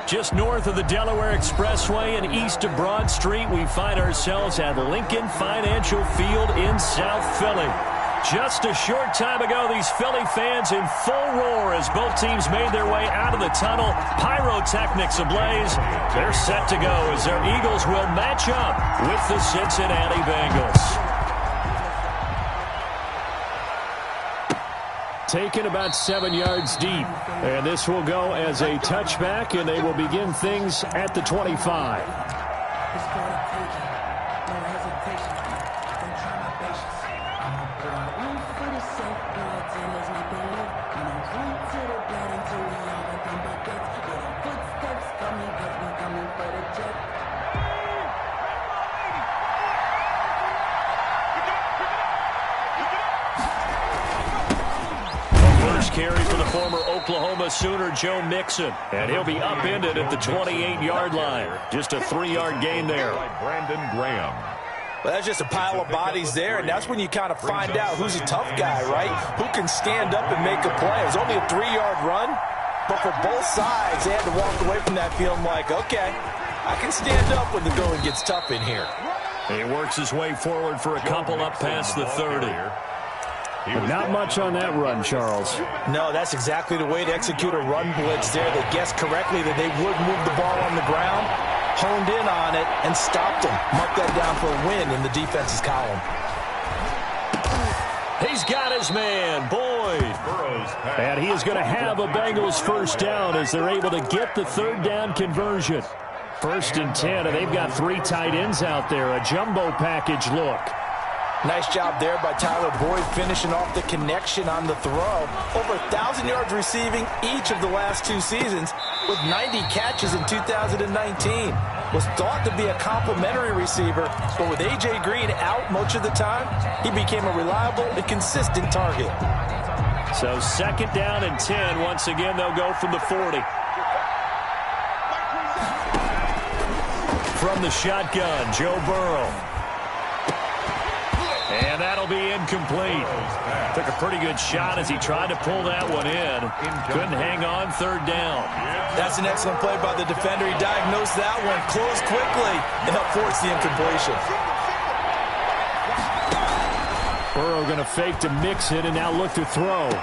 Just north of the Delaware Expressway and east of Broad Street, we find ourselves at Lincoln Financial Field in South Philly. Just a short time ago, these Philly fans in full roar as both teams made their way out of the tunnel. Pyrotechnics ablaze. They're set to go as their Eagles will match up with the Cincinnati Bengals. Taken about 7 yards deep. And this will go as a touchback, and they will begin things at the 25. Carry for the former Oklahoma Sooner, Joe Mixon. And he'll be upended at the 28-yard line. Just a 3-yard gain there. Brandon Graham. Well, that's just a pile of bodies there, and that's when you kind of find out who's a tough guy, right? Who can stand up and make a play. It was only a 3-yard run, but for both sides, they had to walk away from that feeling like, okay, I can stand up when the going gets tough in here. He works his way forward for a couple up past the 30. But not much on that run, Charles. No, that's exactly the way to execute a run blitz there. They guessed correctly that they would move the ball on the ground, honed in on it, and stopped them. Mark that down for a win in the defense's column. He's got his man, Boyd. And he is going to have a Bengals first down as they're able to get the third down conversion. 1st and 10, and they've got 3 tight ends out there. A jumbo package look. Nice job there by Tyler Boyd finishing off the connection on the throw. Over 1,000 yards receiving each of the last 2 seasons with 90 catches in 2019. Was thought to be a complimentary receiver, but with A.J. Green out much of the time, he became a reliable and consistent target. So 2nd down and 10. Once again, they'll go from the 40. From the shotgun, Joe Burrow. And that'll be incomplete. Took a pretty good shot as he tried to pull that one in. Couldn't hang on, 3rd down. That's an excellent play by the defender. He diagnosed that one, closed quickly, and helped force the incompletion. Burrow going to fake to mix it and now look to throw.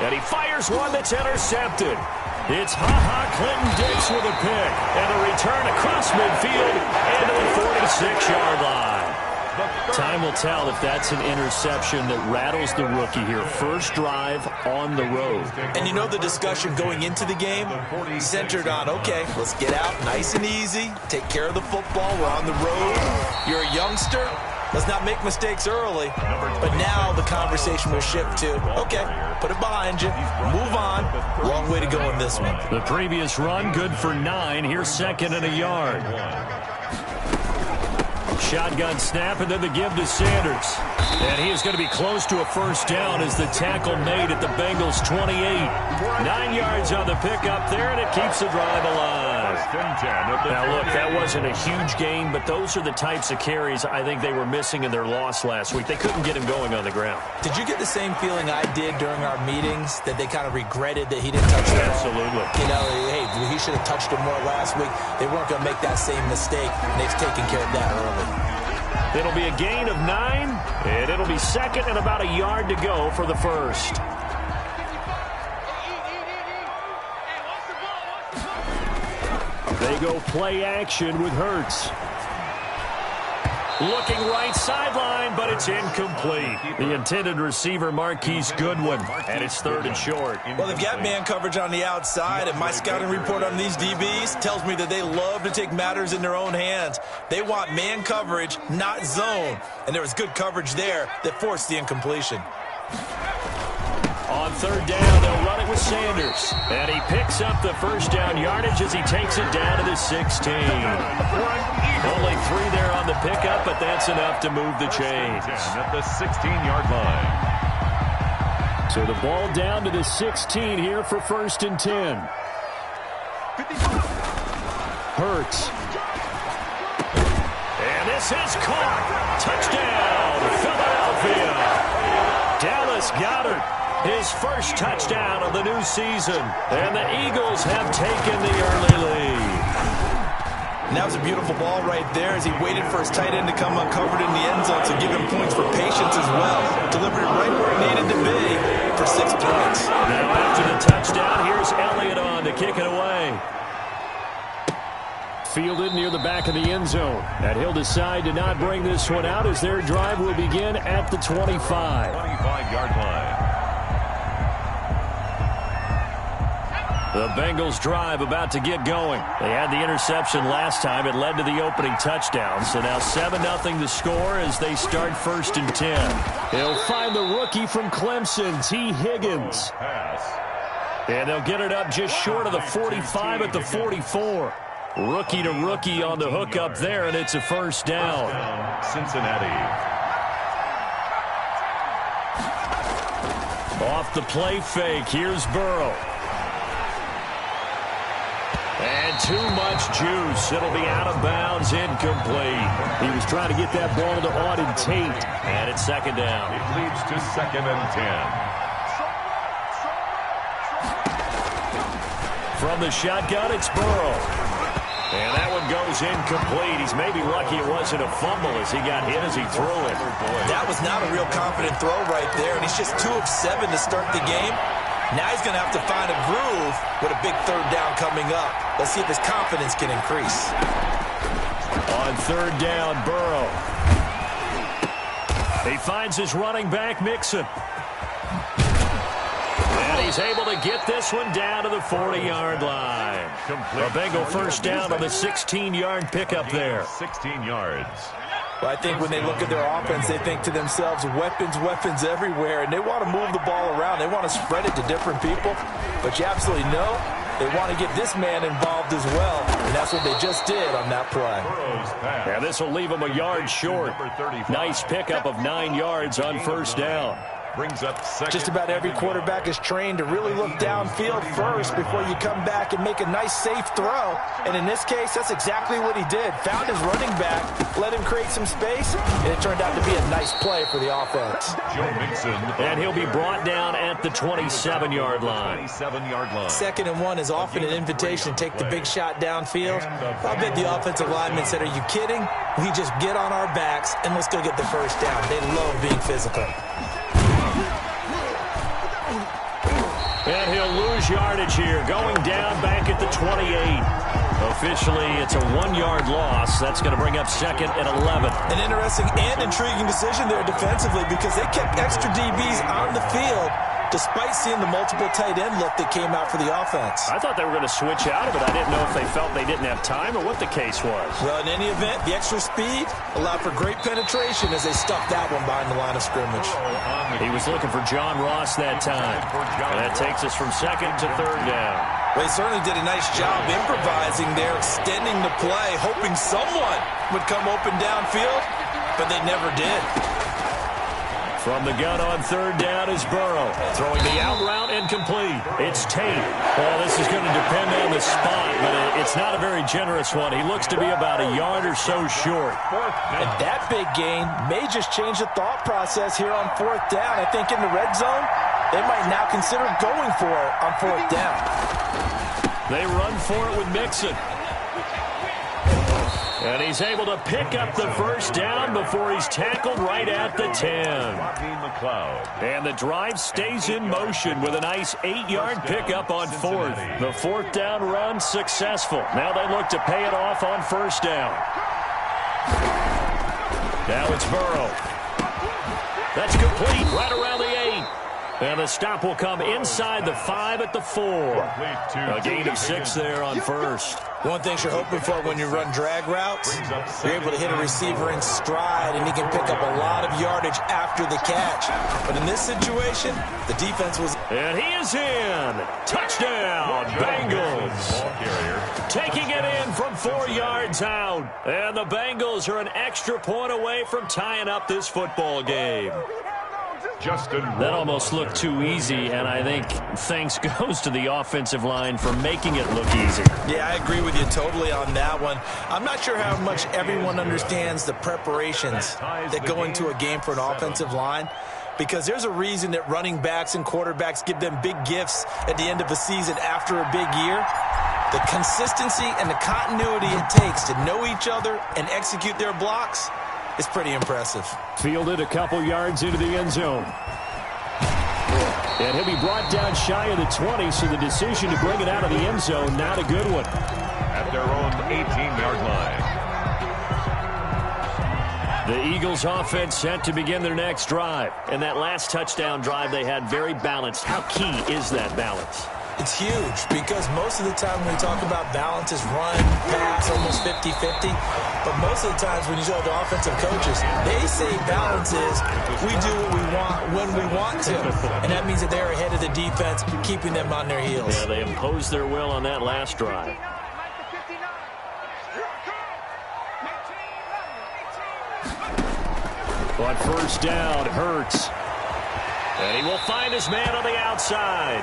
And he fires one that's intercepted. It's Ha-Ha Clinton-Dix with a pick. And a return across midfield and to the 46-yard line. Time will tell if that's an interception that rattles the rookie here. First drive on the road. And you know the discussion going into the game centered on, okay, let's get out nice and easy, take care of the football, we're on the road. You're a youngster, let's not make mistakes early. But now the conversation will shift to, okay, put it behind you, move on. Wrong way to go in this one. The previous run, good for 9. Here's 2nd and a yard. Shotgun snap, and then the give to Sanders. And he is going to be close to a first down as the tackle made at the Bengals 28. 9 yards on the pickup there, and it keeps the drive alive. Now, look, that wasn't a huge gain, but those are the types of carries I think they were missing in their loss last week. They couldn't get him going on the ground. Did you get the same feeling I did during our meetings, that they kind of regretted that he didn't touch the ball? Absolutely. You know, hey, he should have touched it more last week. They weren't going to make that same mistake, and they've taken care of that early. It'll be a gain of 9, and it'll be 2nd and about a yard to go for the first. They go play action with Hurts. Looking right sideline, but it's incomplete. The intended receiver, Marquise Goodwin, and it's 3rd and short. Well, they've got man coverage on the outside, and my scouting report on these DBs tells me that they love to take matters in their own hands. They want man coverage, not zone, and there was good coverage there that forced the incompletion. On 3rd down, they'll run it with Sanders. And he picks up the first down yardage as he takes it down to the 16. Only 3 there on the pickup, but that's enough to move the chains. At the 16-yard line. So the ball down to the 16 here for 1st and 10. Hurts. And this is caught. Touchdown, Philadelphia. Dallas Goedert his first touchdown of the new season. And the Eagles have taken the early lead. And that was a beautiful ball right there as he waited for his tight end to come uncovered in the end zone to give him points for patience as well. Delivered it right where it needed to be for 6 points. Now after the touchdown, here's Elliott on to kick it away. Fielded near the back of the end zone. And he'll decide to not bring this one out as their drive will begin at the 25. 25-yard line. The Bengals drive about to get going. They had the interception last time. It led to the opening touchdown. So now 7-0 the score as they start 1st and 10. He'll find the rookie from Clemson, T. Higgins. And they'll get it up just short of the 45 at the 44. Rookie to rookie on the hook up there, and it's a first down. Cincinnati. Off the play fake, here's Burrow. And too much juice. It'll be out of bounds, incomplete. He was trying to get that ball to Auden Tate. And it's 2nd down. It leads to 2nd and 10. From the shotgun, it's Burrow. And that one goes incomplete. He's maybe lucky it wasn't a fumble as he got hit as he threw it. That was not a real confident throw right there, and he's just 2 of 7 to start the game. Now he's going to have to find a groove with a big 3rd down coming up. Let's see if his confidence can increase. On 3rd down, Burrow. He finds his running back, Mixon. And he's able to get this one down to the 40-yard line. A Bengal first down on the 16-yard pickup there. 16 yards. Well, I think when they look at their offense, they think to themselves, weapons, weapons everywhere, and they want to move the ball around. They want to spread it to different people, but you absolutely know they want to get this man involved as well, and that's what they just did on that play. Yeah, this will leave him a yard short. Nice pickup of 9 yards on first down. Brings up just about every quarterback is trained to really look downfield first before you come back and make a nice, safe throw. And in this case, that's exactly what he did. Found his running back, let him create some space, and it turned out to be a nice play for the offense. Joe Mixon. And he'll be brought down at the 27-yard line. 27-yard line. 2nd and 1 is often an invitation to take the big shot downfield. I bet the offensive linemen said, are you kidding? We just get on our backs and let's go get the first down. They love being physical. And he'll lose yardage here, going down back at the 28. Officially, it's a 1-yard loss. That's going to bring up 2nd and 11. An interesting and intriguing decision there defensively because they kept extra DBs on the field despite seeing the multiple tight end look that came out for the offense. I thought they were going to switch out of it. I didn't know if they felt they didn't have time or what the case was. Well, in any event, the extra speed allowed for great penetration as they stuffed that one behind the line of scrimmage. He was looking for John Ross that time. And that takes us from 2nd to 3rd down. Well, he certainly did a nice job improvising there, extending the play, hoping someone would come open downfield, but they never did. From the gun on 3rd down is Burrow. Throwing the out route incomplete. It's Tate. Well, this is going to depend on the spot, but it's not a very generous one. He looks to be about a yard or so short. And that big gain may just change the thought process here on 4th down. I think in the red zone, they might now consider going for it on 4th down. They run for it with Mixon. And he's able to pick up the first down before he's tackled right at the 10. And the drive stays in motion with a nice 8-yard pickup on 4th. The 4th down run successful. Now they look to pay it off on 1st down. Now it's Burrow. That's complete right around the 8. And the stop will come inside the 5 at the 4. A gain of 6 there on 1st. One thing you're hoping for when you run drag routes, you're able to hit a receiver in stride, and he can pick up a lot of yardage after the catch. But in this situation, the defense was... And he is in. Touchdown, Bengals. Taking it in from 4 yards out. And the Bengals are an extra point away from tying up this football game. That almost looked too easy, and I think thanks goes to the offensive line for making it look easy. Yeah, I agree with you totally on that one. I'm not sure how much everyone understands the preparations that go into a game for an offensive line. because there's a reason that running backs and quarterbacks give them big gifts at the end of a season after a big year. The consistency and the continuity it takes to know each other and execute their blocks is pretty impressive. Fielded a couple yards into the end zone. And he'll be brought down shy of the 20, so the decision to bring it out of the end zone, not a good one. At their own 18-yard line. The Eagles offense set to begin their next drive. And that last touchdown drive they had very balanced. How key is that balance? It's huge because most of the time when we talk about balance is run, pass, almost 50-50. But most of the times when you talk to offensive coaches, they say balance is we do what we want when we want to. And that means that they're ahead of the defense, keeping them on their heels. Yeah, they imposed their will on that last drive. On first down, Hurts. And he will find his man on the outside.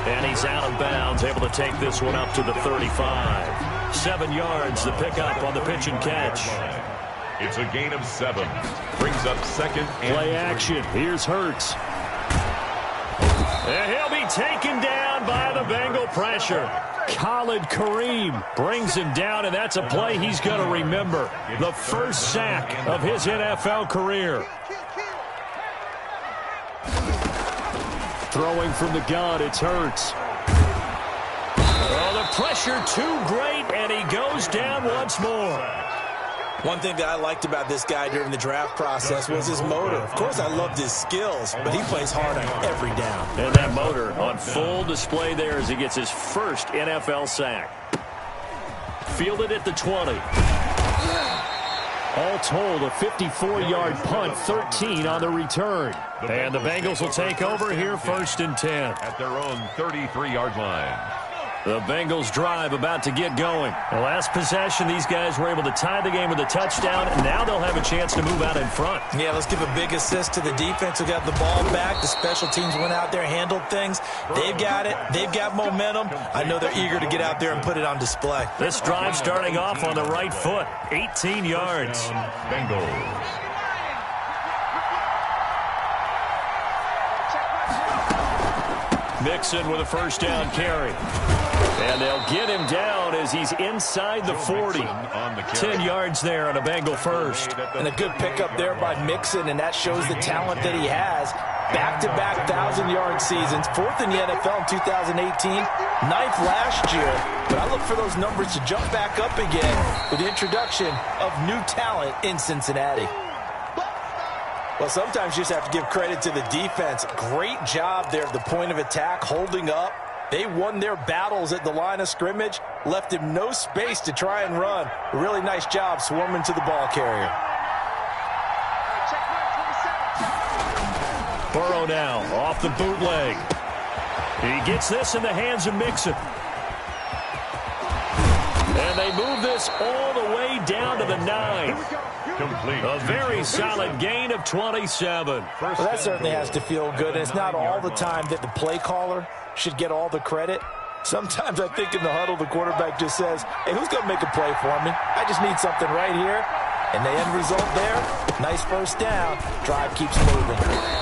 And he's out of bounds, able to take this one up to the 35. 7 yards, the pickup on the pitch and catch. It's a gain of 7. Brings up second and Play action. Here's Hurts. And he'll be taken down by the Bengal pressure. Khalid Kareem brings him down, and that's a play he's going to remember. The first sack of his NFL career. Throwing from the gun, it's Hurts. Oh, the pressure too great, and he goes down once more. One thing that I liked about this guy during the draft process was his motor. Of course, I loved his skills, but he plays hard on every down. And that motor on full display there as he gets his first NFL sack. Fielded at the 20. All told, a 54-yard punt, 13 on the return. And the Bengals will take over here, 1st and 10. at their own 33-yard line. The Bengals drive about to get going. The last possession, these guys were able to tie the game with a touchdown, and now they'll have a chance to move out in front. Yeah, let's give a big assist to the defense who got the ball back. The special teams went out there, handled things. They've got it. They've got momentum. I know they're eager to get out there and put it on display. This drive starting off on the right foot, 18 yards. Bengals. Mixon with a first down carry. And they'll get him down as he's inside the 40. 10 yards there on a Bengal first. And a good pickup there by Mixon, and that shows the talent that he has. Back-to-back 1,000-yard seasons, 4th in the NFL in 2018, 9th last year. But I look for those numbers to jump back up again with the introduction of new talent in Cincinnati. Well, sometimes you just have to give credit to the defense. Great job there at the point of attack, holding up. They won their battles at the line of scrimmage, left him no space to try and run. A really nice job swarming to the ball carrier. Burrow now off the bootleg. He gets this in the hands of Mixon. And they move this all the way down to the 9. Complete. A very solid gain of 27. Well, that certainly has to feel good, and it's not all the time that the play caller should get all the credit. Sometimes I think in the huddle, the quarterback just says, hey, who's going to make a play for me? I just need something right here. And the end result there, nice first down. Drive keeps moving.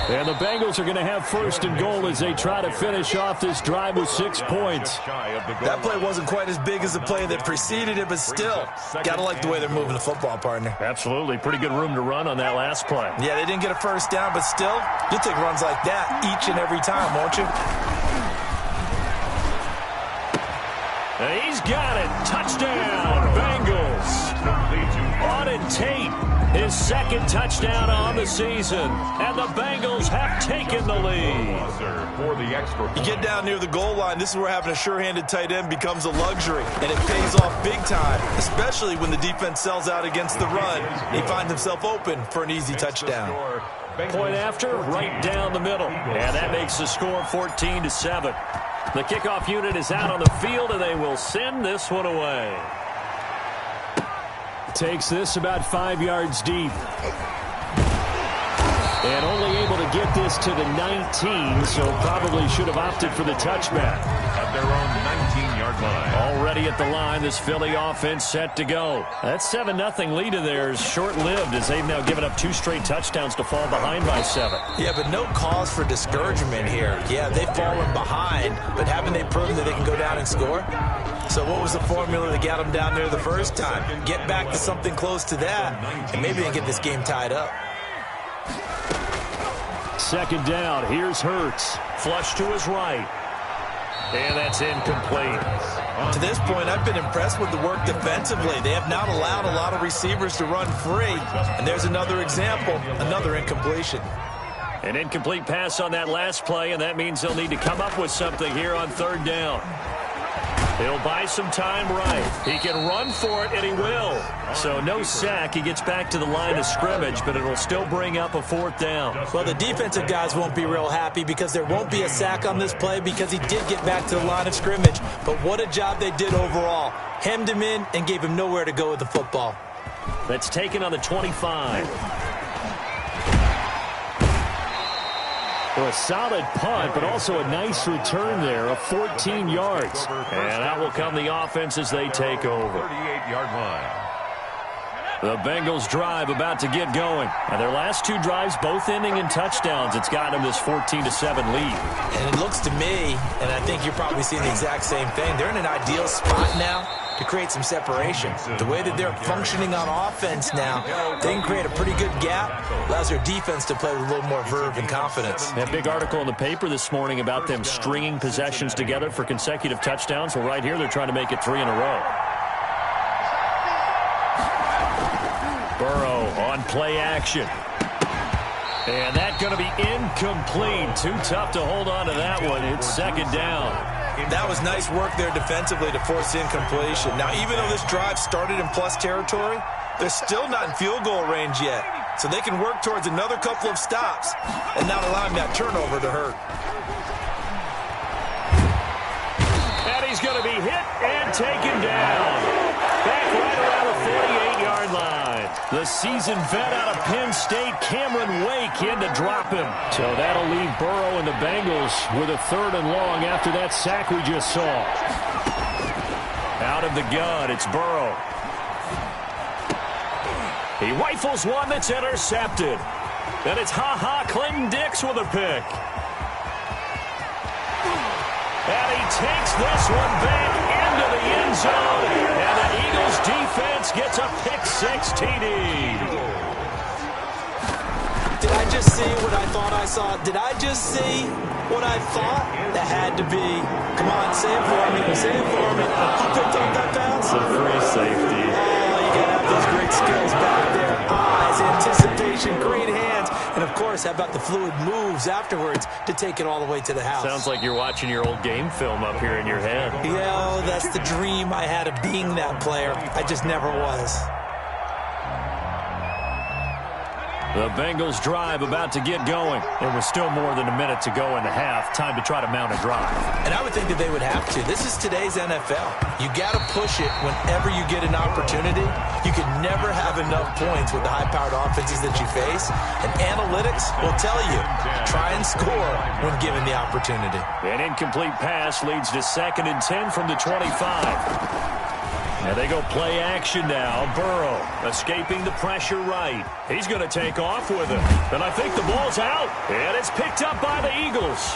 And the Bengals are going to have 1st and goal as they try to finish off this drive with 6 points. That play wasn't quite as big as the play that preceded it, but still, got to like the way they're moving the football, partner. Absolutely. Pretty good room to run on that last play. Yeah, they didn't get a first down, but still, you'll take runs like that each and every time, won't you? And he's got it. Touchdown, Bengals. Auden Tate, his 2nd touchdown on the season. And the Bengals have taken the lead. For the extra You get down near the goal line, this is where having a sure-handed tight end becomes a luxury. And it pays off big time, especially when the defense sells out against the run. He finds himself open for an easy touchdown. Point after, right down the middle. And that makes the score 14-7. The kickoff unit is out on the field, and they will send this one away. Takes this about 5 yards deep. And only able to get this to the 19, so probably should have opted for the touchback. At their own 19-yard line. Already at the line, this Philly offense set to go. That 7-0 lead of theirs short-lived as they've now given up 2 straight touchdowns to fall behind by 7. Yeah, but no cause for discouragement here. Yeah, they've fallen behind, but haven't they proven that they can go down and score? So what was the formula that got them down there the first time? Get back to something close to that, and maybe they get this game tied up. Second down, here's Hurts. Flush to his right. And that's incomplete. To this point, I've been impressed with the work defensively. They have not allowed a lot of receivers to run free. And there's another example, another incompletion. An incomplete pass on that last play, and that means they'll need to come up with something here on third down. He'll buy some time right. He can run for it, and he will. So no sack. He gets back to the line of scrimmage, but it'll still bring up a fourth down. Well, the defensive guys won't be real happy because there won't be a sack on this play because he did get back to the line of scrimmage. But what a job they did overall. Hemmed him in and gave him nowhere to go with the football. That's taken on the 25. Well, a solid punt, but also a nice return there of 14 yards. And out will come the offense as they take over. 38-yard line. The Bengals drive about to get going. And their last 2 drives both ending in touchdowns. It's got them this 14-7 lead. And it looks to me, and I think you're probably seeing the exact same thing, they're in an ideal spot now to create some separation. The way that they're functioning on offense now, they can create a pretty good gap, allows their defense to play with a little more verve and confidence. That big article in the paper this morning about them stringing possessions together for consecutive touchdowns. Well, right here, they're trying to make it 3 in a row. Burrow on play action. And that's going to be incomplete. Too tough to hold on to that one. It's second down. That was nice work there defensively to force incompletion. Now, even though this drive started in plus territory, they're still not in field goal range yet. So they can work towards another couple of stops and not allowing that turnover to hurt. And he's going to be hit and taken down. Back right around the 48-yard line. The seasoned vet out of Penn State, Cameron Wake, in to drop him. So that'll leave Burrow and the Bengals with a 3rd and long after that sack we just saw. Out of the gun, it's Burrow. He rifles one that's intercepted. Then it's Clinton Dix with a pick. And he takes this one back into the end zone. And the Eagles defense gets a pick-6 TD. Did I just see what I thought I saw? Did I just see what I thought? That had to be. Come on, say it for me. Say it for me. Who picked up that pass? It's a free safety. Oh, you got to have those great skills back there. Eyes, anticipation, great hands. And, of course, how about the fluid moves afterwards to take it all the way to the house? Sounds like you're watching your old game film up here in your head. Yeah, that's the dream I had of being that player. I just never was. The Bengals drive about to get going. There was still more than a minute to go in the half. Time to try to mount a drive. And I would think that they would have to. This is today's NFL. You got to push it whenever you get an opportunity. You can never have enough points with the high-powered offenses that you face. And analytics will tell you, try and score when given the opportunity. An incomplete pass leads to 2nd and 10 from the 25. And they go play action now. Burrow escaping the pressure right. He's going to take off with it. And I think the ball's out. And it's picked up by the Eagles.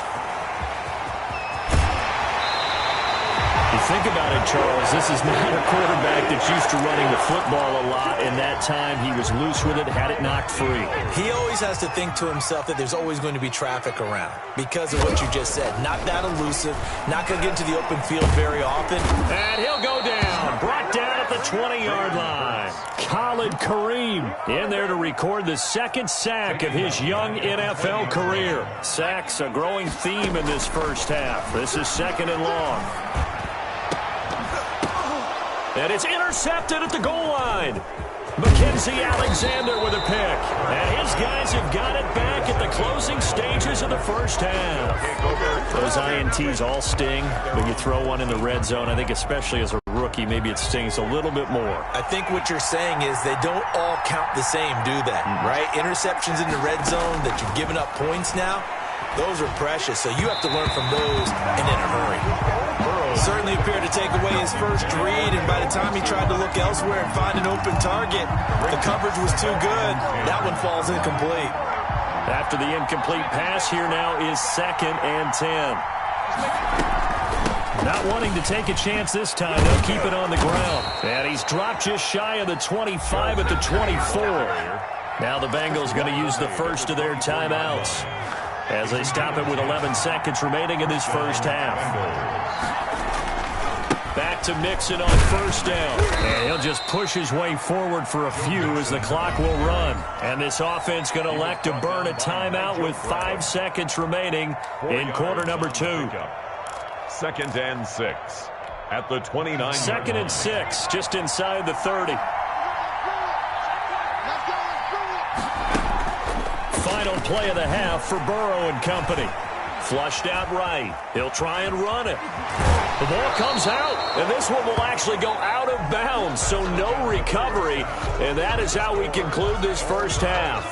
You think about it, Charles, this is not a quarterback that's used to running the football a lot. In that time, he was loose with it, had it knocked free. He always has to think to himself that there's always going to be traffic around because of what you just said. Not that elusive, not going to get into the open field very often. And he'll go down, brought down at the 20-yard line. Khalid Kareem in there to record the 2nd sack of his young NFL career. Sacks a growing theme in this first half. This is 2nd and long. And it's intercepted at the goal line. Mackenzie Alexander with a pick. And his guys have got it back at the closing stages of the first half. Those INTs all sting, but you throw one in the red zone, I think especially as a rookie, maybe it stings a little bit more. I think what you're saying is they don't all count the same, do they? Right? Interceptions in the red zone that you've given up points now, those are precious, so you have to learn from those and in a hurry. Certainly appeared to take away his first read, and by the time he tried to look elsewhere and find an open target, the coverage was too good. That one falls incomplete. After the incomplete pass, here now is 2nd and 10. Not wanting to take a chance this time, they'll keep it on the ground. And he's dropped just shy of the 25 at the 24. Now the Bengals going to use the first of their timeouts as they stop it with 11 seconds remaining in this first half. Back to Mixon on first down. And he'll just push his way forward for a few as the clock will run. And this offense going to elect to burn a timeout with 5 seconds remaining in quarter number 2. 2nd and 6 at the 29. 2nd and 6, just inside the 30. Final play of the half for Burrow and company. Flushed out right. He'll try and run it. The ball comes out, and this one will actually go out of bounds, so no recovery. And that is how we conclude this first half.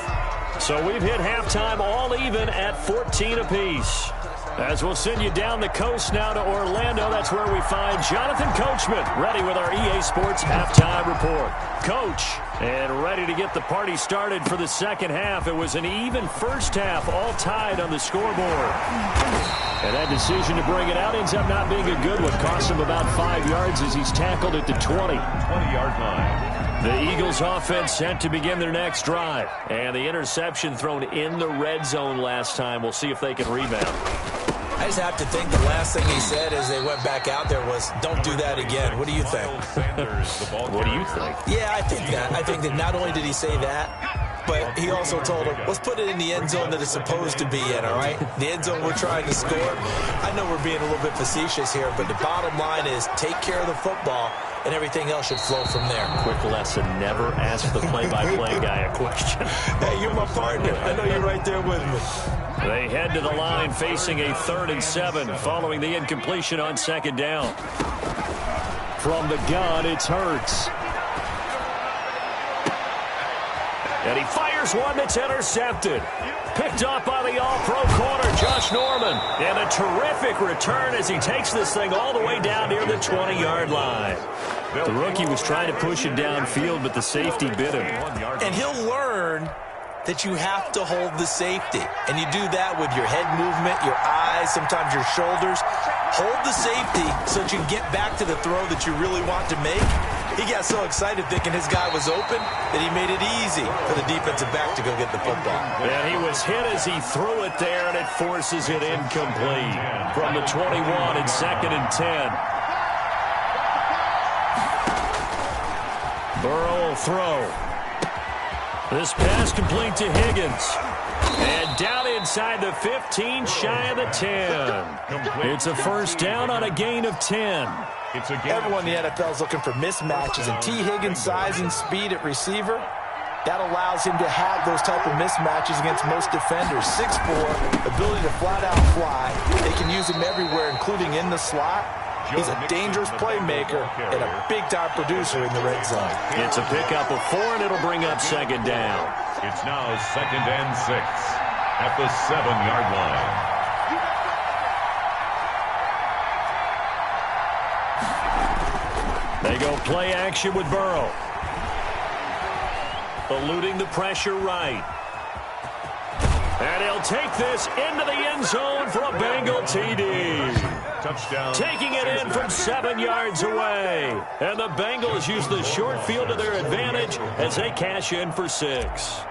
So we've hit halftime all even at 14 apiece. As we'll send you down the coast now to Orlando, that's where we find Jonathan Coachman, ready with our EA Sports Halftime Report. Coach, and ready to get the party started for the second half. It was an even first half, all tied on the scoreboard. And that decision to bring it out ends up not being a good one. Cost him about 5 yards as he's tackled at the 20-yard line. The Eagles offense set to begin their next drive. And the interception thrown in the red zone last time. We'll see if they can rebound. I just have to think the last thing he said as they went back out there was, don't do that again. What do you think? What do you think? Yeah, I think that. I think that not only did he say that, but he also told him, let's put it in the end zone that it's supposed to be in, all right? The end zone we're trying to score. I know we're being a little bit facetious here, but the bottom line is take care of the football, and everything else should flow from there. Quick lesson, never ask the play-by-play guy a question. Hey, you're my partner. I know you're right there with me. They head to the line facing a 3rd and 7 following the incompletion on 2nd down. From the gun, it's Hurts. And he fires one that's intercepted. Picked up by the all-pro corner, Josh Norman. And a terrific return as he takes this thing all the way down near the 20-yard line. The rookie was trying to push it downfield, but the safety bit him. And he'll learn that you have to hold the safety. And you do that with your head movement, your eyes, sometimes your shoulders. Hold the safety so that you can get back to the throw that you really want to make. He got so excited thinking his guy was open that he made it easy for the defensive back to go get the football. And he was hit as he threw it there, and it forces it incomplete. From the 21 and 2nd and 10. Burrow will throw. This pass complete to Higgins. And down inside the 15, shy of the 10. It's a first down on a gain of 10. Everyone in the NFL is looking for mismatches, and T. Higgins' size and speed at receiver, that allows him to have those type of mismatches against most defenders. 6'4", ability to flat-out fly. They can use him everywhere, including in the slot. He's a dangerous playmaker and a big-time producer in the red zone. It's a pickup of 4, and it'll bring up 2nd down. It's now 2nd and 6 at the 7-yard line. They go play action with Burrow. Eluding the pressure right. And he'll take this into the end zone for a Bengal TD. Touchdown. Taking it in from 7 yards away. And the Bengals use the short field to their advantage as they cash in for 6.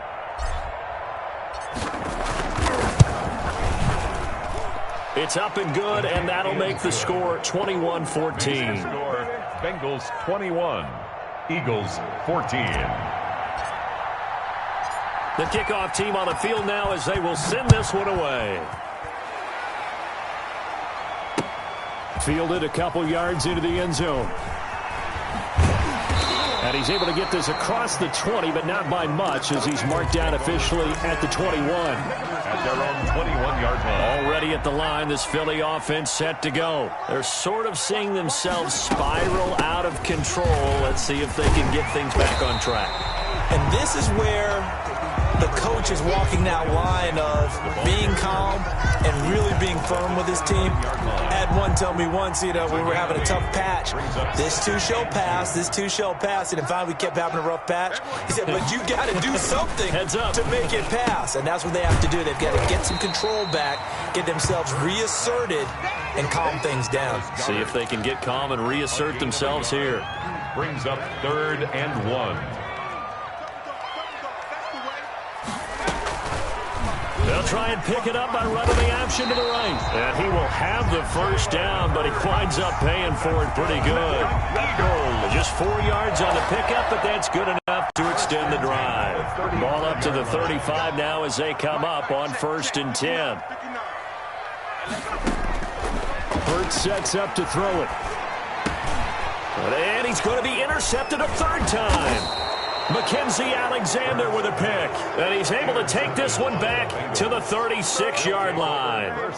It's up and good, and that'll make the score 21-14. Bengals 21, Eagles 14. The kickoff team on the field now as they will send this one away. Fielded a couple yards into the end zone. And he's able to get this across the 20, but not by much, as he's marked down officially at the 21. At their own 21-yard line. Already at the line, this Philly offense set to go. They're sort of seeing themselves spiral out of control. Let's see if they can get things back on track. And this is where the coach is walking that line of being calm and really being firm with his team. Had one tell me once, when we were having a tough patch, this too shall pass, this too shall pass. And finally we kept having a rough patch. He said, but you got to do something to make it pass. And that's what they have to do. They've got to get some control back, get themselves reasserted, and calm things down. See if they can get calm and reassert themselves here. Brings up 3rd and 1. They'll try and pick it up by running the option to the right. And he will have the first down, but he winds up paying for it pretty good. Eagles just 4 yards on the pickup, but that's good enough to extend the drive. Ball up to the 35 now as they come up on 1st and 10. Hurts sets up to throw it. And he's going to be intercepted a 3rd time. Mackenzie Alexander with a pick. And he's able to take this one back to the 36-yard line.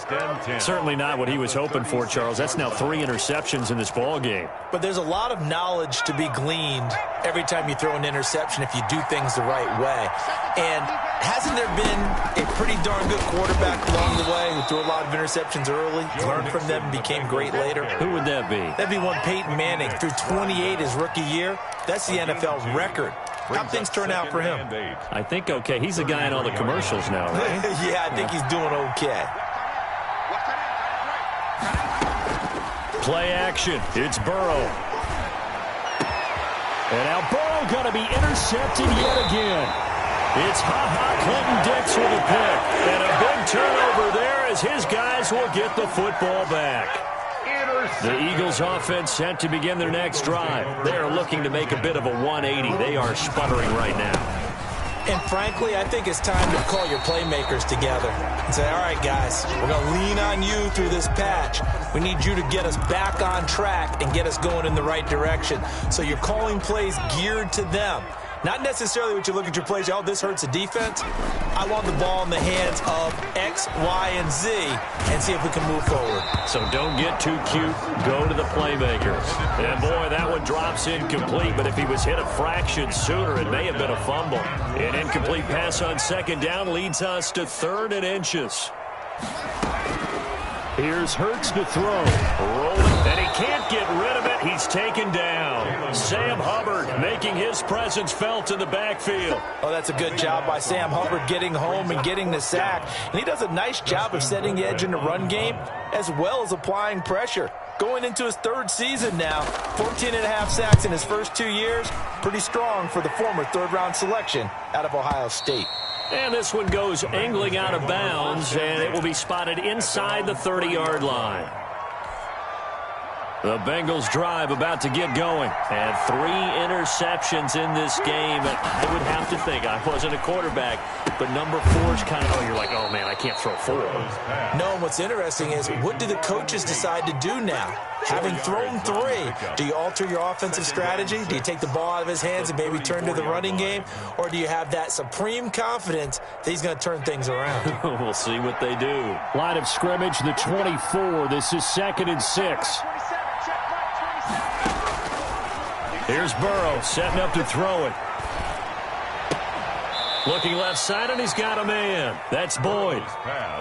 Certainly not what he was hoping for, Charles. That's now 3 interceptions in this ball game. But there's a lot of knowledge to be gleaned every time you throw an interception if you do things the right way. And hasn't there been a pretty darn good quarterback along the way who threw a lot of interceptions early, learned from them, and became great later? Who would that be? That'd be one Peyton Manning. Threw 28 his rookie year. That's the NFL record. How'd things turn out for him? I think okay. He's the guy in all the commercials now, right? Yeah, I think he's doing okay. Play action. It's Burrow. And now Burrow going to be intercepted yet again. It's Clinton-Dix with a pick. And a big turnover there as his guys will get the football back. The Eagles offense set to begin their next drive. They're looking to make a bit of a 180. They are sputtering right now. And frankly, I think it's time to call your playmakers together and say, all right, guys, we're going to lean on you through this patch. We need you to get us back on track and get us going in the right direction. So you're calling plays geared to them. Not necessarily what you look at your plays, oh, this hurts the defense. I want the ball in the hands of X, Y, and Z and see if we can move forward. So don't get too cute. Go to the playmakers. And, boy, that one drops incomplete, but if he was hit a fraction sooner, it may have been a fumble. An incomplete pass on 2nd down leads us to 3rd and inches. Here's Hurts to throw. Rolling, and he can't get rid of it. He's taken down. Sam Hubbard making his presence felt in the backfield. Oh, that's a good job by Sam Hubbard getting home and getting the sack. And he does a nice job of setting the edge in the run game as well as applying pressure. Going into his 3rd season now, 14.5 sacks in his first 2 years. Pretty strong for the former 3rd-round selection out of Ohio State. And this one goes angling out of bounds, and it will be spotted inside the 30-yard line. The Bengals drive about to get going. And 3 interceptions in this game. And I would have to think, I wasn't a quarterback, but number 4 is kind of, you're like, oh, man, I can't throw 4. No, and what's interesting is, what do the coaches decide to do now? Having thrown 3, do you alter your offensive strategy? Do you take the ball out of his hands and maybe turn to the running game? Or do you have that supreme confidence that he's going to turn things around? We'll see what they do. Line of scrimmage, the 24. This is 2nd and 6. Here's Burrow setting up to throw it. Looking left side, and he's got a man. That's Boyd.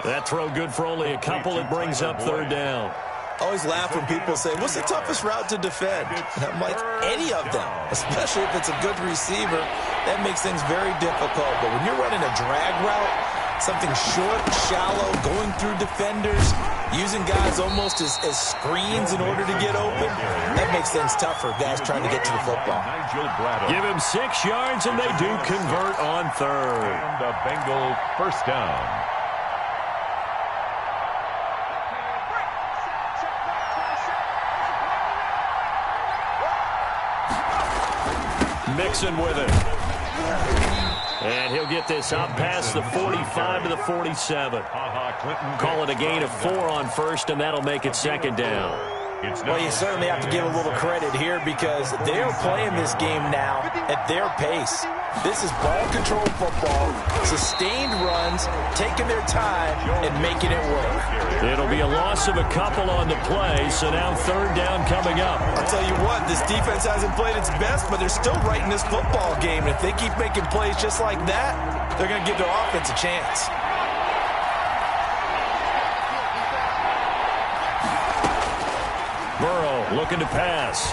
That throw good for only a couple. It brings up 3rd down. I always laugh when people say, what's the toughest route to defend? And I'm like, any of them, especially if it's a good receiver. That makes things very difficult. But when you're running a drag route, something short, shallow, going through defenders, using guys almost as screens in order to get open, that makes things tough for guys trying to get to the football. Give him 6 yards, and they do convert on 3rd. And the Bengals 1st down. Mixon with it. And he'll get this up past the 45 to the 47. Call it a gain of 4 on 1st, and that'll make it 2nd down. Well, you certainly have to give a little credit here because they're playing this game now at their pace. This is ball control football, sustained runs, taking their time and making it work. It'll be a loss of a couple on the play, so now third down coming up. I'll tell you what, this defense hasn't played its best, but they're still right in this football game. And if they keep making plays just like that, they're going to give their offense a chance. Burrow looking to pass.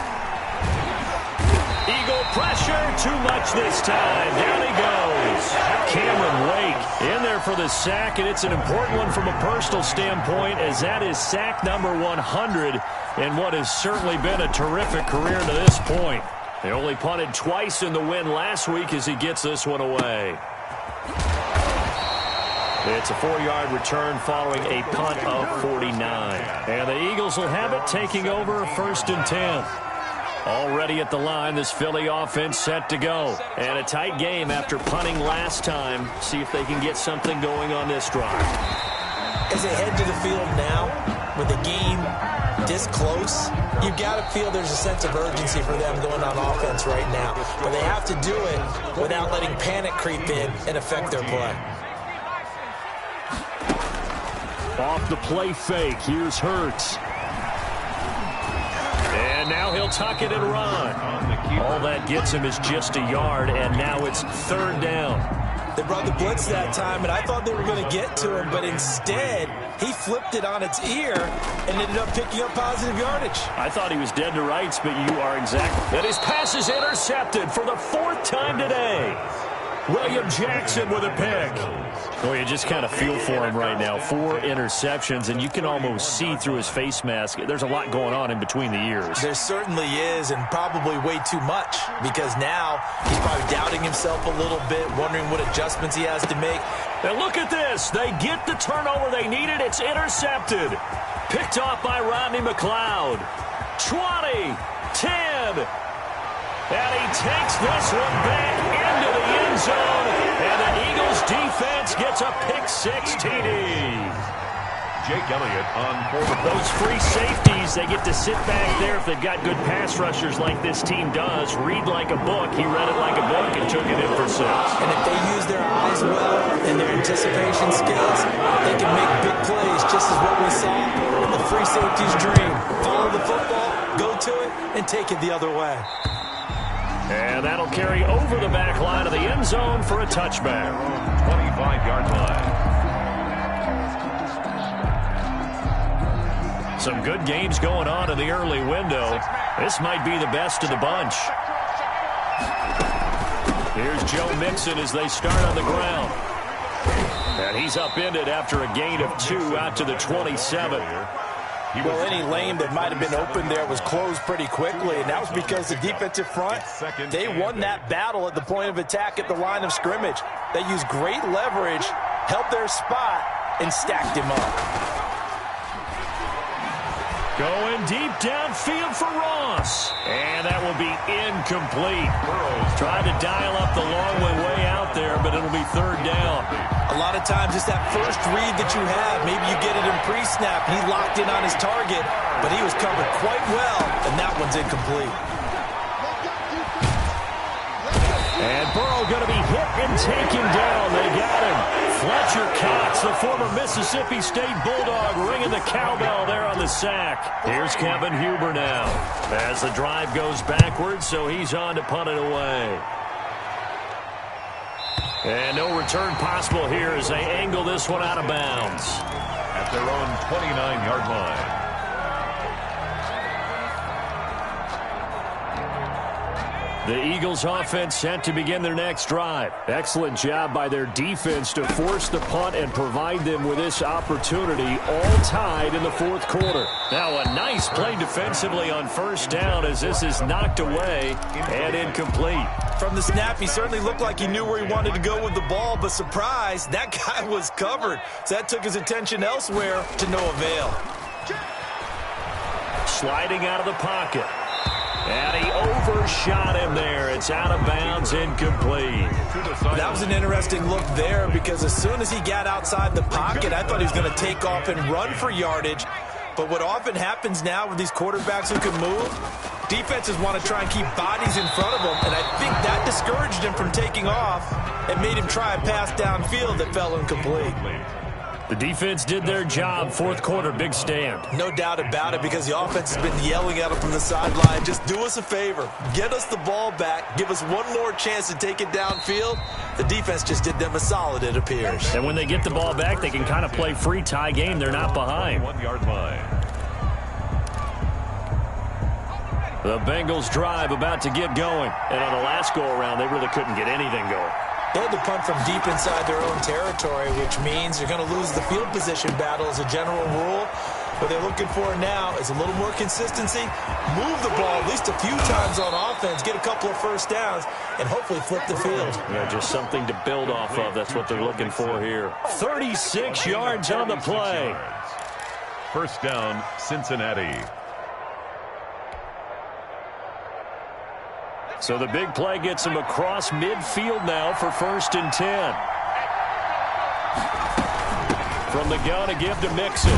Eagle pressure, too much this time. Down he goes. Cameron Wake in there for the sack, and it's an important one from a personal standpoint as that is sack number 100 in what has certainly been a terrific career to this point. They only punted twice in the win last week as he gets this one away. It's a 4-yard return following a punt of 49. And the Eagles will have it, taking over 1st and 10. Already at the line, this Philly offense set to go. And a tight game after punting last time. See if they can get something going on this drive. As they head to the field now, with the game this close, you've got to feel there's a sense of urgency for them going on offense right now. But they have to do it without letting panic creep in and affect their play. Off the play fake, here's Hurts. And now he'll tuck it and run. All that gets him is just a yard, and now it's third down. They brought the blitz that time, and I thought they were going to get to him, but instead, he flipped it on its ear and ended up picking up positive yardage. I thought he was dead to rights, but you are exactly. And his pass is intercepted for the 4th time today. William Jackson with a pick. Well, you just kind of feel for him right now. 4 interceptions, and you can almost see through his face mask. There's a lot going on in between the ears. There certainly is, and probably way too much, because now he's probably doubting himself a little bit, wondering what adjustments he has to make. And look at this. They get the turnover they needed. It's intercepted. Picked off by Rodney McLeod. 20, 10. And he takes this one back into the end zone. And the Eagles defense gets a pick-6 TD. Jake Elliott on quarterback. Those free safeties, they get to sit back there if they've got good pass rushers like this team does. Read like a book. He read it like a book and took it in for 6. And if they use their eyes well and their anticipation skills, they can make big plays, just as what we saw in the free safety's dream. Follow the football, go to it, and take it the other way. And that'll carry over the back line of the end zone for a touchback. 25-yard line. Some good games going on in the early window. This might be the best of the bunch. Here's Joe Mixon as they start on the ground. And he's upended after a gain of 2 out to the 27. Well, any lane that might have been open there was closed pretty quickly, and that was because the defensive front, they won that battle at the point of attack at the line of scrimmage. They used great leverage, held their spot, and stacked him up. Going deep downfield for Ross. And that will be incomplete. Trying to dial up the long way out there, but it'll be third down. A lot of times it's that first read that you have. Maybe you get it in pre-snap. He locked in on his target, but he was covered quite well, and that one's incomplete. And Burrow going to be hit and taken down. They got him. Fletcher Cox, the former Mississippi State Bulldog, ringing the cowbell there on the sack. Here's Kevin Huber now as the drive goes backwards, so he's on to punt it away. And no return possible here as they angle this one out of bounds. At their own 29-yard line. The Eagles offense set to begin their next drive. Excellent job by their defense to force the punt and provide them with this opportunity, all tied in the 4th quarter. Now a nice play defensively on 1st down as this is knocked away and incomplete. From the snap, he certainly looked like he knew where he wanted to go with the ball, but surprise, that guy was covered. So that took his attention elsewhere to no avail. Sliding out of the pocket. And he overshot him there. It's out of bounds, incomplete. That was an interesting look there because as soon as he got outside the pocket, I thought he was going to take off and run for yardage. But what often happens now with these quarterbacks who can move, defenses want to try and keep bodies in front of them, and I think that discouraged him from taking off and made him try a pass downfield that fell incomplete. The defense did their job. Fourth quarter, big stand. No doubt about it, because the offense has been yelling at him from the sideline, just do us a favor. Get us the ball back. Give us one more chance to take it downfield. The defense just did them a solid, it appears. And when they get the ball back, they can kind of play free tie game. They're not behind. 1 yard line. The Bengals drive about to get going. And on the last go-around, they really couldn't get anything going. They had to punt from deep inside their own territory, which means they're going to lose the field position battle as a general rule. What they're looking for now is a little more consistency, move the ball at least a few times on offense, get a couple of first downs, and hopefully flip the field. Yeah, just something to build off of. That's what they're looking for here. 36 yards on the play. First down, Cincinnati. So the big play gets him across midfield now for 1st and 10. From the gun, a give to Mixon.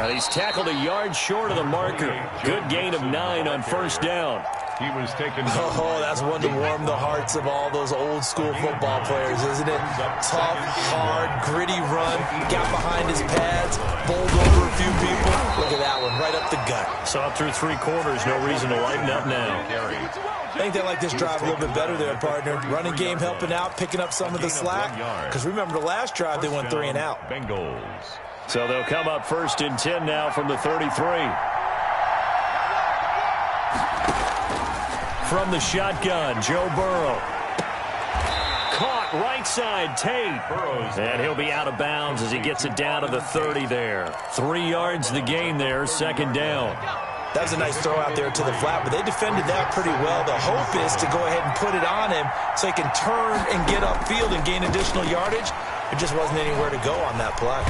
And he's tackled a yard short of the marker. Good gain of 9 on 1st down. He was taken. Oh, that's one to warm the hearts of all those old school football players, isn't it? Tough, hard, gritty run, got behind his pads, bowled over a few people. Look at that one, right up the gut. Saw it through 3 quarters, no reason to lighten up now. I think they like this drive a little bit better there, partner. Running game helping out, picking up some of the slack. Because remember the last drive, they went 3 and out. Bengals. So they'll come up 1st and 10 now from the 33. From the shotgun, Joe Burrow. Caught right side, Tate. Burrows. And he'll be out of bounds as he gets it down to the 30 there. 3 yards the gain there, 2nd down. That was a nice throw out there to the flat, but they defended that pretty well. The hope is to go ahead and put it on him so he can turn and get upfield and gain additional yardage. There just wasn't anywhere to go on that play.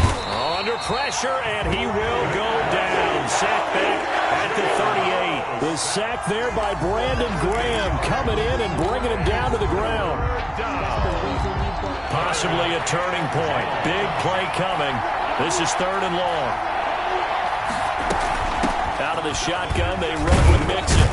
Under pressure, and he will go down. Sack back at the 38. The sack there by Brandon Graham, coming in and bringing him down to the ground. Possibly a turning point. Big play coming. This is 3rd and long. Out of the shotgun, they run with Mixon.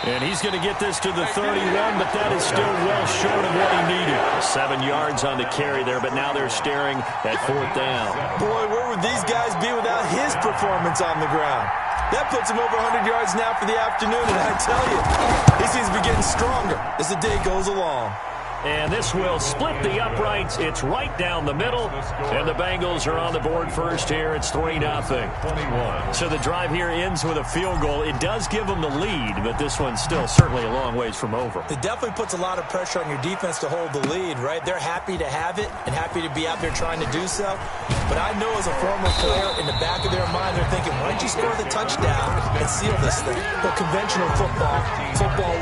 And he's going to get this to the 31, but that is still well short of what he needed. 7 yards on the carry there, but now they're staring at 4th down. Boy, where would these guys be without his performance on the ground? That puts him over 100 yards now for the afternoon, and I tell you, he seems to be getting stronger as the day goes along. And this will split the uprights. It's right down the middle. And the Bengals are on the board first here. It's 3-0. So the drive here ends with a field goal. It does give them the lead, but this one's still certainly a long ways from over. It definitely puts a lot of pressure on your defense to hold the lead, right? They're happy to have it and happy to be out there trying to do so. But I know as a former player, in the back of their mind, they're thinking, why don't you score the touchdown and seal this thing? But conventional football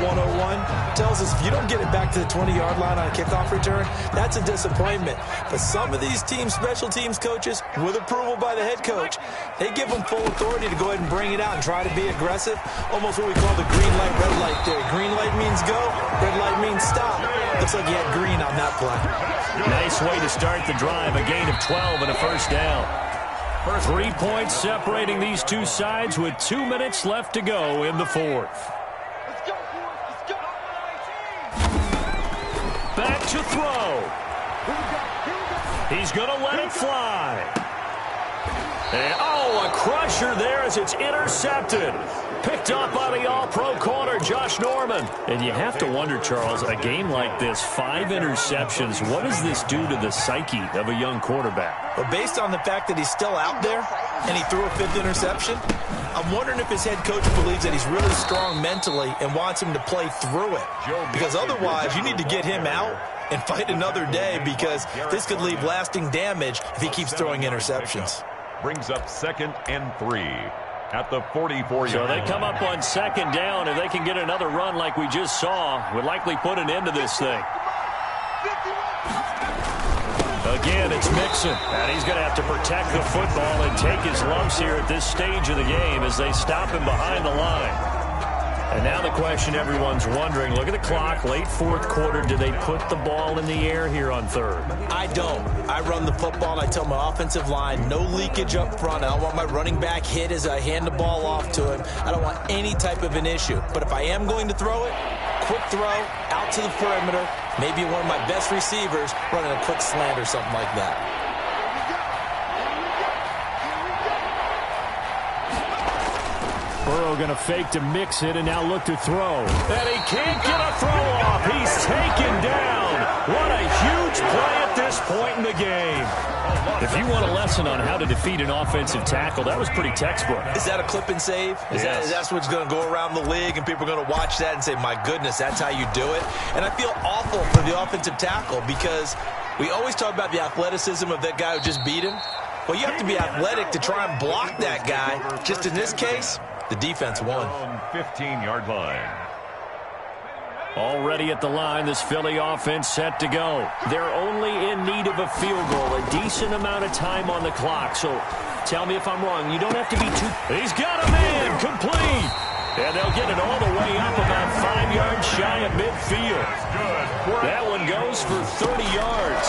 101, tells us if you don't get it back to the 20-yard line on a kickoff return, that's a disappointment. But some of these teams, special teams coaches, with approval by the head coach, they give them full authority to go ahead and bring it out and try to be aggressive. Almost what we call the green light, red light theory. Green light means go, red light means stop. Looks like you had green on that play. Nice way to start the drive. A gain of 12 and a 1st down. 3 points separating these two sides with 2 minutes left to go in the 4th. Back to throw. He's going to let it fly. And, a crusher there as it's intercepted. Picked up by the all-pro corner, Josh Norman. And you have to wonder, Charles, a game like this, 5 interceptions, what does this do to the psyche of a young quarterback? But based on the fact that he's still out there and he threw a 5th interception, I'm wondering if his head coach believes that he's really strong mentally and wants him to play through it. Because otherwise, you need to get him out and fight another day, because this could leave lasting damage if he keeps throwing interceptions. Brings up 2nd and 3 at the 44-yard So they come up on 2nd down. If they can get another run like we just saw, would likely put an end to this thing. Again, it's Mixon, and he's going to have to protect the football and take his lumps here at this stage of the game as they stop him behind the line. And now the question everyone's wondering, look at the clock, late fourth quarter, do they put the ball in the air here on third? I don't. I run the football, and I tell my offensive line, no leakage up front. I don't want my running back hit as I hand the ball off to him. I don't want any type of an issue. But if I am going to throw it, quick throw, out to the perimeter, maybe one of my best receivers running a quick slant or something like that. Burrow going to fake to mix it and now look to throw. And he can't get a throw off. He's taken down. What a huge play at this point in the game. If you want a lesson on how to defeat an offensive tackle, that was pretty textbook. Is that a clip and save? That's what's going to go around the league, and people are going to watch that and say, my goodness, that's how you do it? And I feel awful for the offensive tackle because we always talk about the athleticism of that guy who just beat him. Well, you have to be athletic to try and block that guy. Just in this case, the defense won. 15-yard line. Already at the line, this Philly offense set to go. They're only in need of a field goal, a decent amount of time on the clock. So tell me if I'm wrong. You don't have to be too... He's got a man, complete. And they'll get it all the way up about 5 yards shy of midfield. That one goes for 30 yards.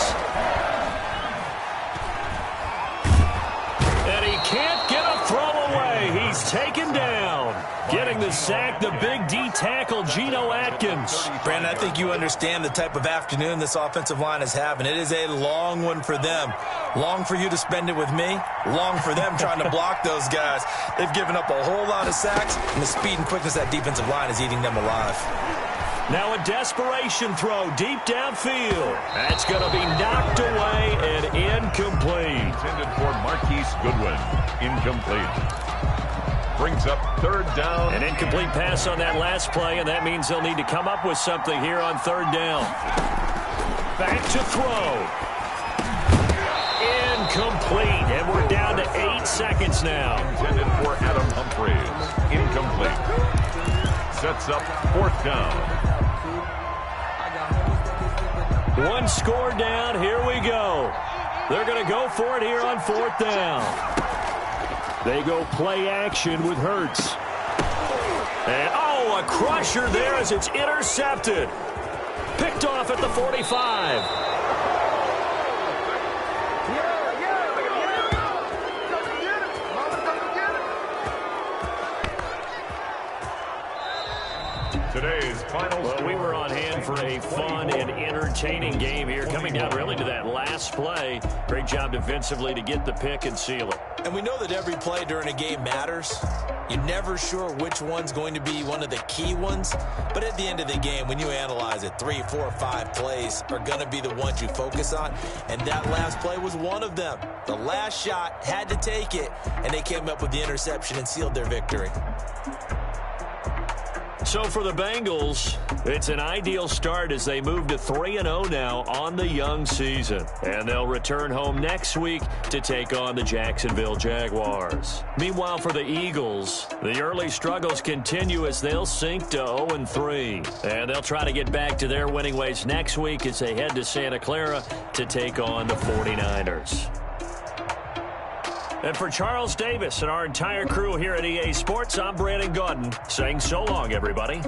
And he can't get a throw away. He's taken down. Getting the sack, the big D tackle, Geno Atkins. Brandon, I think you understand the type of afternoon this offensive line is having. It is a long one for them. Long for you to spend it with me. Long for them trying to block those guys. They've given up a whole lot of sacks, and the speed and quickness of that defensive line is eating them alive. Now a desperation throw deep downfield. That's going to be knocked away and incomplete. Intended for Marquise Goodwin. Incomplete. Brings up third down. An incomplete pass on that last play, and that means they'll need to come up with something here on third down. Back to throw. Incomplete, and we're down to 8 seconds now. Intended for Adam Humphries. Incomplete. Sets up fourth down. One score down. Here we go. They're going to go for it here on fourth down. They go play action with Hurts. And, oh, a crusher there as it's intercepted. Picked off at the 45. Today's final Well, we were on hand for a fun and entertaining game here. Coming down really to that last play. Great job defensively to get the pick and seal it. And we know that every play during a game matters. You're never sure which one's going to be one of the key ones. But at the end of the game, when you analyze it, 3, 4, 5 plays are going to be the ones you focus on. And that last play was one of them. The last shot had to take it, and they came up with the interception and sealed their victory. So for the Bengals, it's an ideal start as they move to 3-0 now on the young season. And they'll return home next week to take on the Jacksonville Jaguars. Meanwhile, for the Eagles, the early struggles continue as they'll sink to 0-3. And they'll try to get back to their winning ways next week as they head to Santa Clara to take on the 49ers. And for Charles Davis and our entire crew here at EA Sports, I'm Brandon Gaudin saying so long, everybody.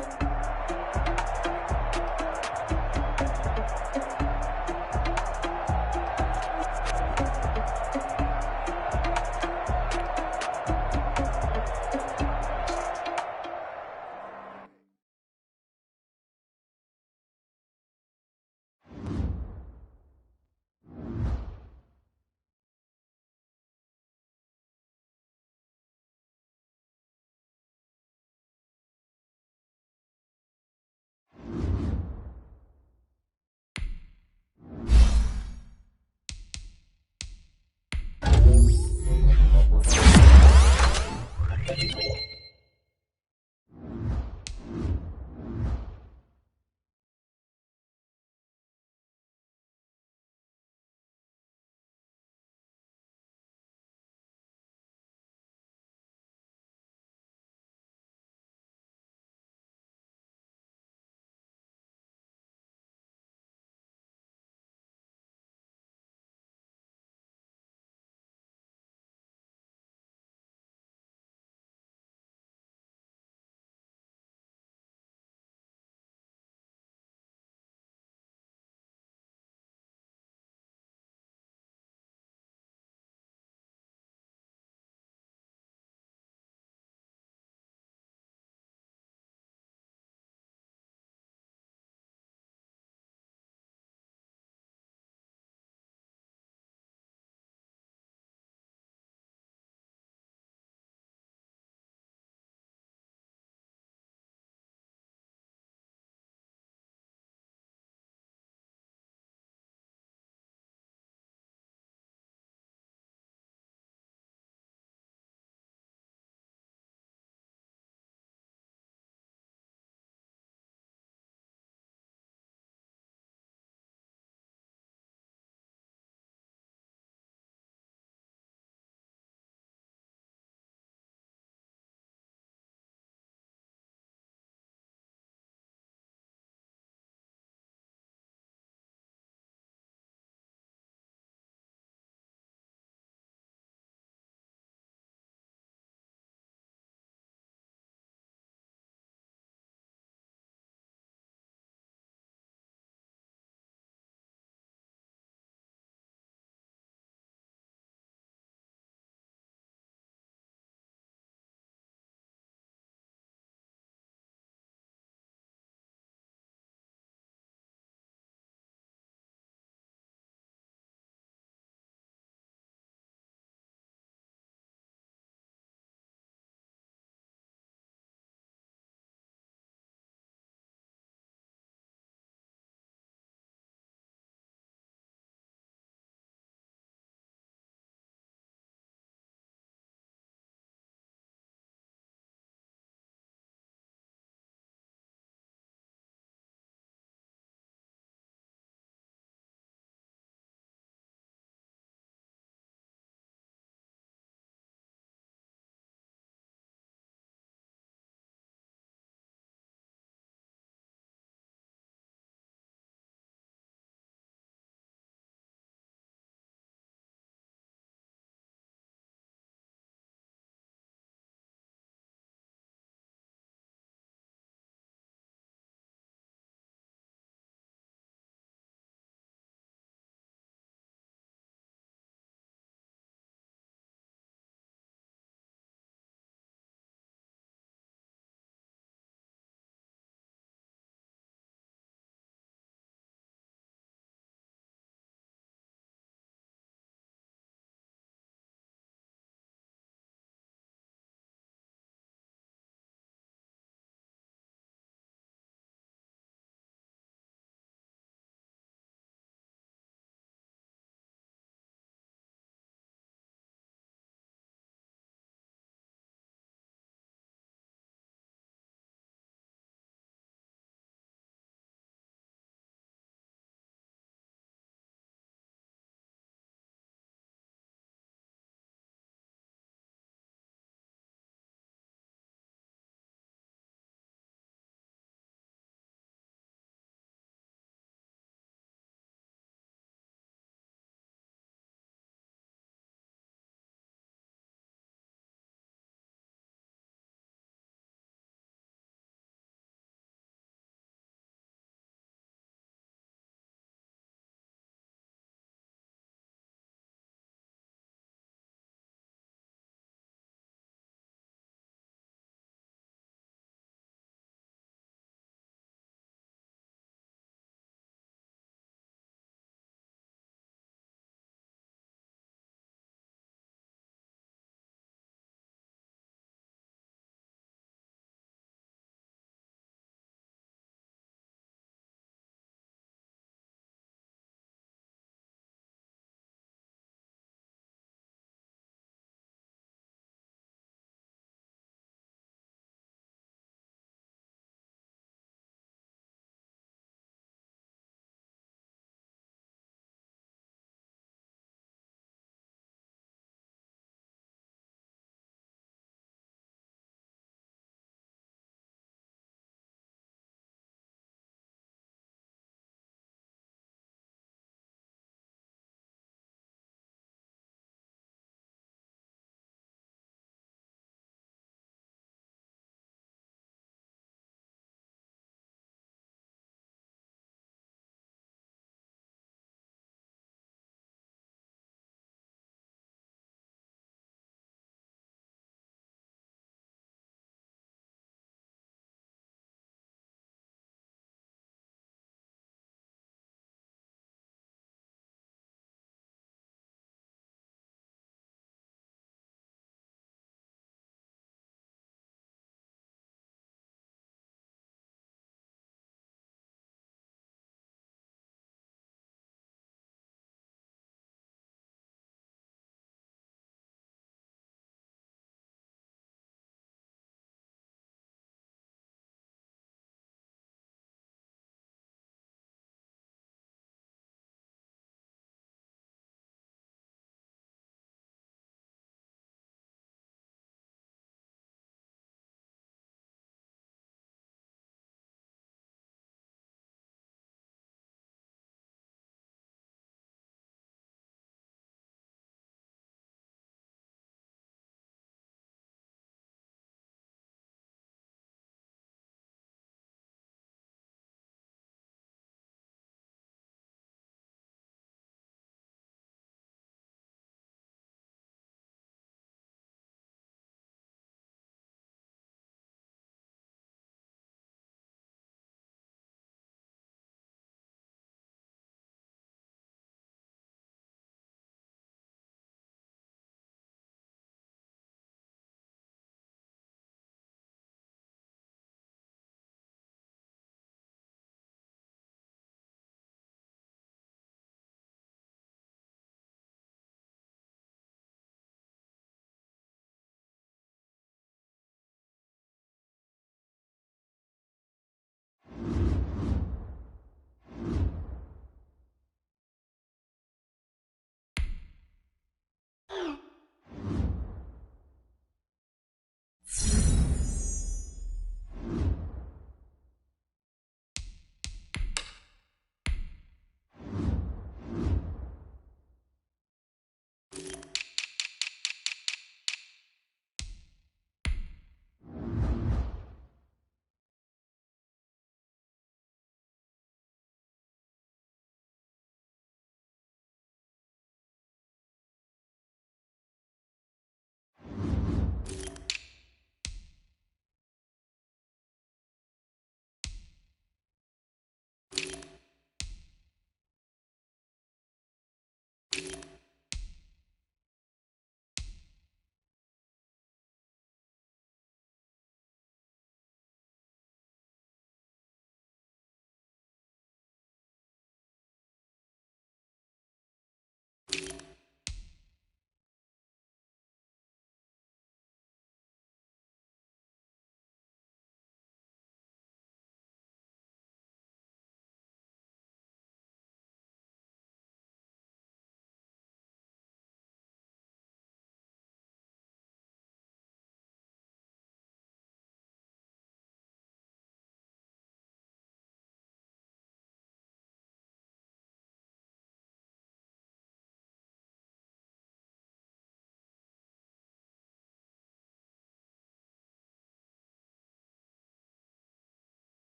Thank you.